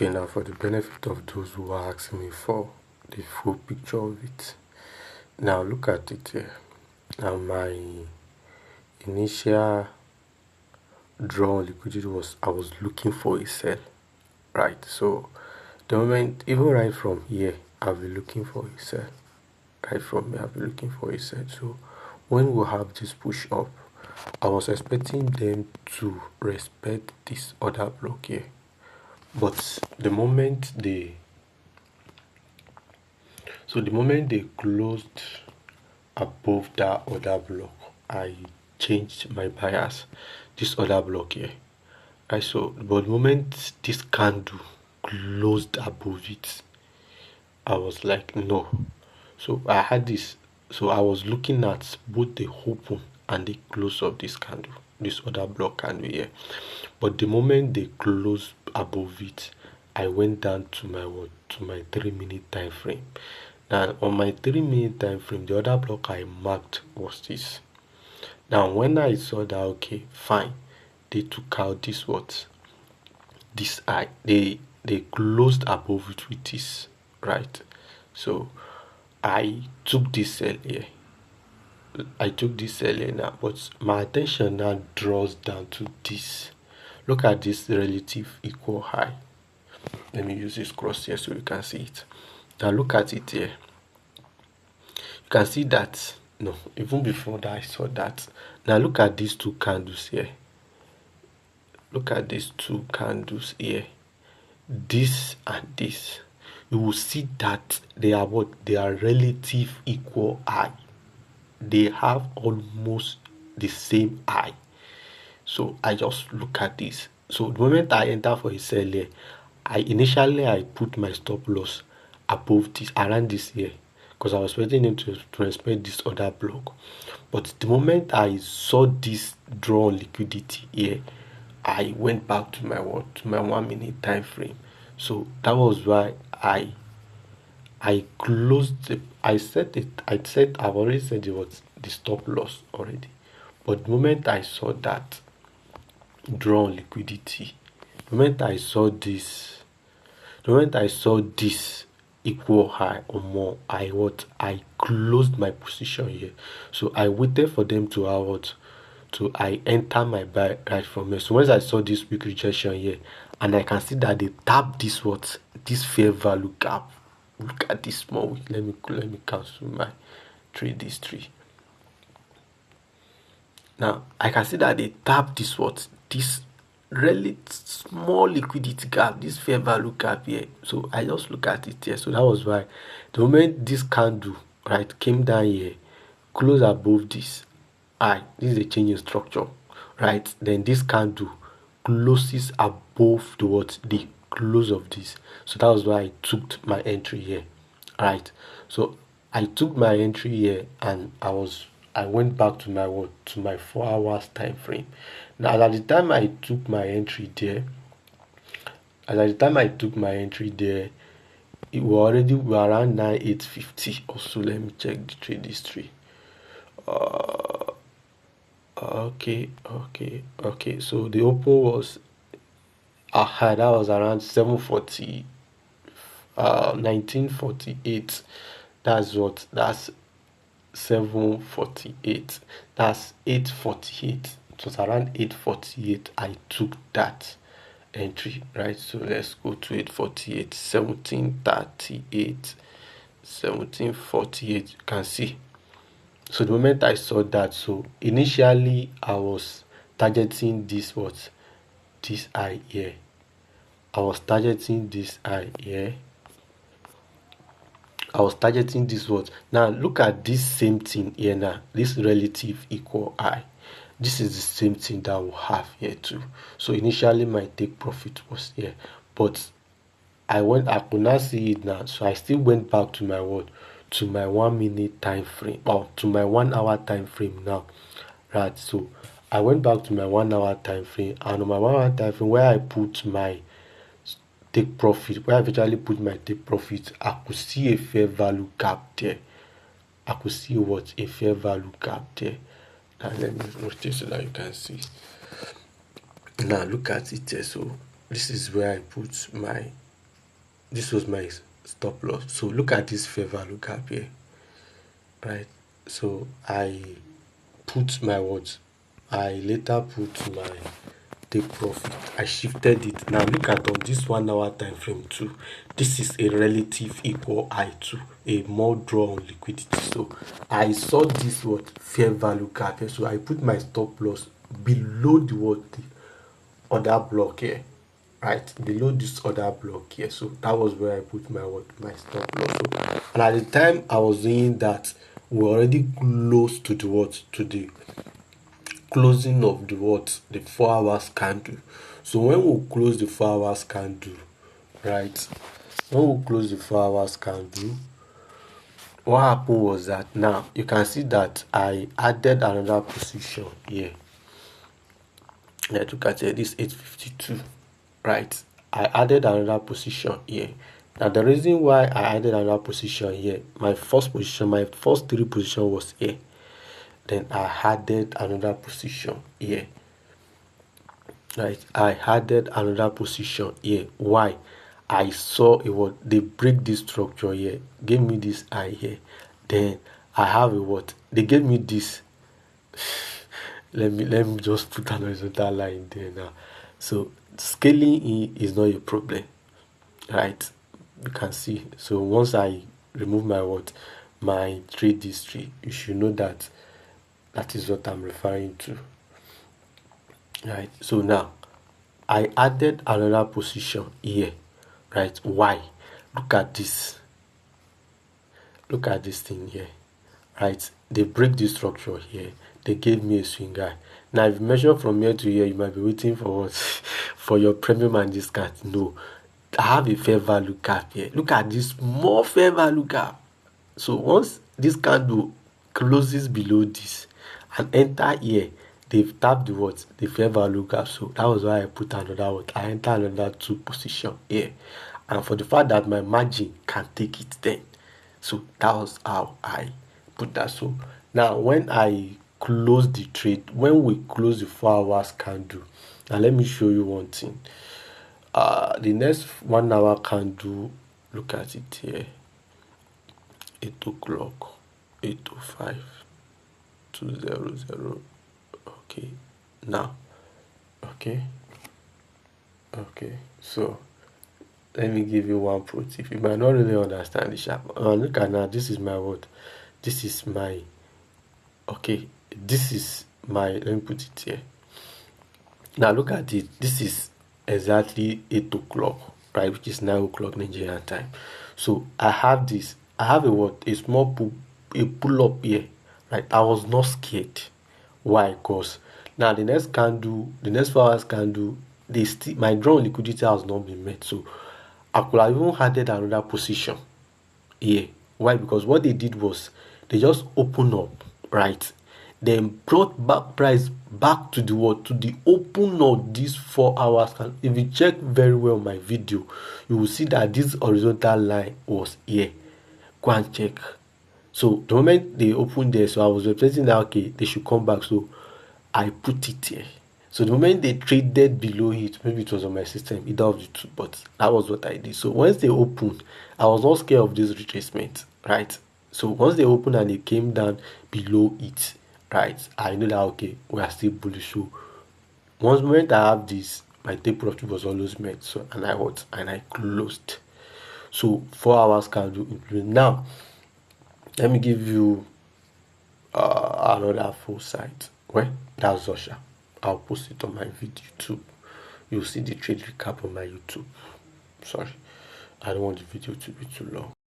Okay, now for the benefit of those who are asking me for the full picture of it. Now look at it here. Now my initial draw on liquidity was I was looking for a sell, right? So the moment, even right from here, I'll be looking for a sell. Right from here, I'll be looking for a sell. So when we have this push up, I was expecting them to respect this order block here. But the moment they closed above that order block, I changed my bias. This order block here. Right, so but the moment this candle closed above it, I was like no. So I had this. So I was looking at both the open and the close of this candle, this order block candle here. But the moment they closed above it, I went down to my 3-minute time frame. Now on my 3-minute time frame, the other block I marked was this. Now when I saw that, okay, fine, they took out this they closed above it with this, right? So I took this sell here. Now, but my attention now draws down to this. Look at this relative equal high. Let me use this cross here so you can see it. Now look at it here. You can see that, no, even before that I saw that. Now look at these two candles here. Look at these two candles here. This and this. You will see that they are relative equal high. They have almost the same high. So I just look at this. So the moment I enter for a sell here, I put my stop loss above this, around this here, because I was waiting them to respect this other block. But the moment I saw this draw on liquidity here, I went back to my 1-minute time frame. So that was why I closed it. I've already said it was the stop loss already. But the moment I saw that draw on liquidity, the moment I saw this equal high or more, I closed my position here. So I waited for them to I enter my buy right from here. So once I saw this weak rejection here, and I can see that they tap this fair value gap. Look at this small week. Let me cancel my trade history. Now I can see that they tap this really small liquidity gap, this fair value gap here. So I just look at it here. So that was why the moment this candle right came down here, close above this, this is a change in structure, right? Then this candle closes above the close of this. So that was why I took my entry here, right? So I took my entry here and I went back to my 4 hours time frame. Now at the time I took my entry there, it was around 9850 also. Let me check the trade history. Okay. So the open was that was around 740, 1948. That's 748. That's 848. It was around 848. I took that entry, right? So let's go to 848, 1738, 1748. You can see. So the moment I saw that, so initially I was targeting this eye here. I was targeting this Now look at this same thing here now. This relative equal high. This is the same thing that we'll have here too. So initially my take profit was here, but I could not see it now. So I still went back to my 1-minute time frame, or to my 1 hour time frame now, right? So I went back to my 1 hour time frame, and on my 1 hour time frame where I put my take profit, where I eventually put my take profit, I could see a fair value gap there. I could see a fair value gap there. Now let me rotate so that you can see. Now look at it there. So this is where I put my this was my stop loss. So look at this fair value gap here, right? So I put my what? I later put my take profit. I shifted it. Now look at on this 1 hour time frame too. This is a relative equal high to a more draw on liquidity. So I saw this what fair value gap here. So I put my stop loss below the what the other block here, right below this other block here. So that was where I put my what my stop loss. So, and at the time I was doing that, we were already close to the what to the closing of the what the 4 hours candle. So when we close the 4 hours candle, right, when we close the 4 hours candle, what happened was that now you can see that I added another position here. Let's look at it, this 852, right? I added another position here. Now the reason why I added another position here, my first three position was here. Then I added another position here, right? I added another position here. Why? I saw it was they break this structure here, gave me this high here. Then I have a what? They gave me this. let me just put an horizontal line there now. So scaling is not a problem, right? You can see. So once I remove my what my trade history, you should know that that is what I'm referring to, right? So now I added another position here, right? Why? Look at this thing here, right? They break this structure here, they gave me a swing high. Now if you measure from here to here, you might be waiting for what? For your premium and discount. No, I have a fair value gap here. Look at this more fair value gap. So once this candle closes below this and enter here, they've tapped the what the fair value gap. So that was why I put another what I enter another 2 position here, and for the fact that my margin can take it then. So that was how I put that. So now when I close the trade, when we close the 4 hours candle, now let me show you one thing. The next 1 hour candle, look at it here, 8 o'clock, 8:05, 200. Okay, now okay, so let me give you one pro tip. You might not really understand the sharp. Look at now, this is my what? This is my this is my, let me put it here. Now look at it. This is exactly 8 o'clock, right, which is 9 o'clock Nigerian time. So I have this. I have a what? A small pull up here, right? I was not scared. Why? Because now the next 4 hours candle, my draw on liquidity has not been met. So I could have even added another position here. Why? Because what they did was they just opened up, right? Then brought back price back to the what? To the open of this 4 hours. And if you check very well my video, you will see that this horizontal line was here. Go and check. So the moment they opened there, so I was representing that okay, they should come back. So I put it here. So the moment they traded below it, maybe it was on my system, either of the two, but that was what I did. So once they opened, I was not scared of this retracement, right? So once they opened and they came down below it, right, I know that okay, we are still bullish. So once moment I have this, my take profit was always met. So and I closed. So 4 hours candle included. Now let me give you another full site. Well, that's Zosha. I'll post it on my YouTube. You'll see the trade recap on my YouTube. Sorry, I don't want the video to be too long.